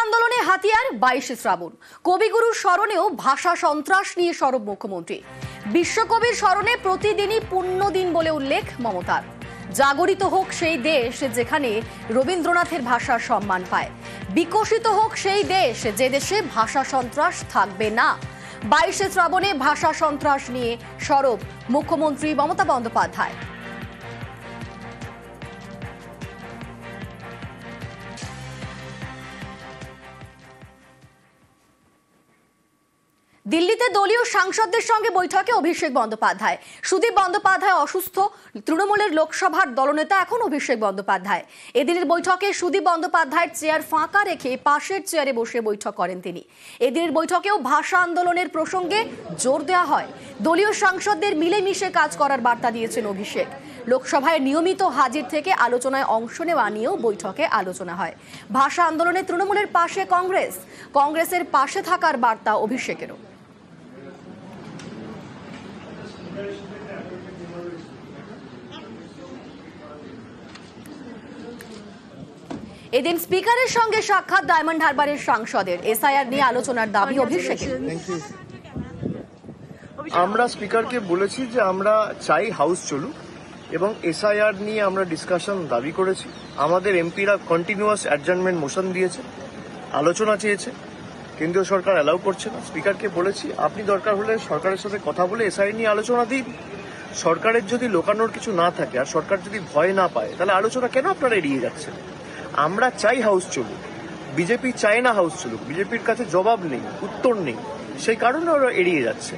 আন্দোলনে হাতিয়ার 22শে শ্রাবণ। কবিগুরুর স্মরণেও ভাষা সন্ত্রাস নিয়ে সরব মুখ্যমন্ত্রী। বিশ্বকবির স্মরণে প্রতিদিনই পুণ্য দিন বলে উল্লেখ মমতার। জাগরিত হোক সেই দেশ যেখানে রবীন্দ্রনাথের ভাষার সম্মান পায়, বিকশিত হোক সেই দেশ যে দেশে ভাষা সন্ত্রাস থাকবে না। 22শে শ্রাবণে ভাষা সন্ত্রাস নিয়ে সরব মুখ্যমন্ত্রী মমতা বন্দ্যোপাধ্যায়। দিল্লিতে দলীয় সাংসদদের সঙ্গে বৈঠকে অভিষেক বন্দ্যোপাধ্যায়। সুদীপ বন্দ্যোপাধ্যায় অসুস্থ, তৃণমূলের লোকসভার দলনেতা এখন অভিষেক বন্দ্যোপাধ্যায়। এদিনের বৈঠকে সুদীপ বন্দ্যোপাধ্যায়ের চেয়ার ফাঁকা রেখে পাশের চেয়ারে বসে বৈঠক করেন তিনি। এদিনের বৈঠকেও ভাষা আন্দোলনের প্রসঙ্গে জোর দেওয়া হয়। দলীয় সাংসদদের মিলেমিশে কাজ করার বার্তা দিয়েছেন অভিষেক। লোকসভায় নিয়মিত হাজির থেকে আলোচনায় অংশ নেওয়া নিয়েও বৈঠকে আলোচনা হয়। ভাষা আন্দোলনে তৃণমূলের পাশে কংগ্রেসের পাশে থাকার বার্তা অভিষেকেরও। এদিন স্পিকারের সঙ্গে সাক্ষাৎ ডায়মন্ড হারবারের সাংসদের। এসআইআর নিয়ে আলোচনার দাবি অভিষেকের। আমরা স্পিকারকে বলেছি যে আমরা চাই হাউস চলুক এবং এসআইআর নিয়ে আমরা ডিসকাশন দাবি করেছি। আমাদের এমপিরা কন্টিনিউয়াস অ্যাডজার্নমেন্ট মোশন দিয়েছে, আলোচনা চেয়েছে, কেন্দ্রীয় সরকার অ্যালাউ করছে না। স্পিকারকে বলেছি আপনি দরকার হলে সরকারের সাথে কথা বলে এসআইআর নিয়ে আলোচনা দিন। সরকারের যদি লোকানোর কিছু না থাকে আর সরকার যদি ভয় না পায় তাহলে আলোচনা কেন আপনারা এড়িয়ে যাচ্ছেন? আমরা চাই হাউস চলুক, বিজেপি চায় না হাউস চলুক। বিজেপির কাছে জবাব নেই, উত্তর নেই, সেই কারণে ওরা এড়িয়ে যাচ্ছে।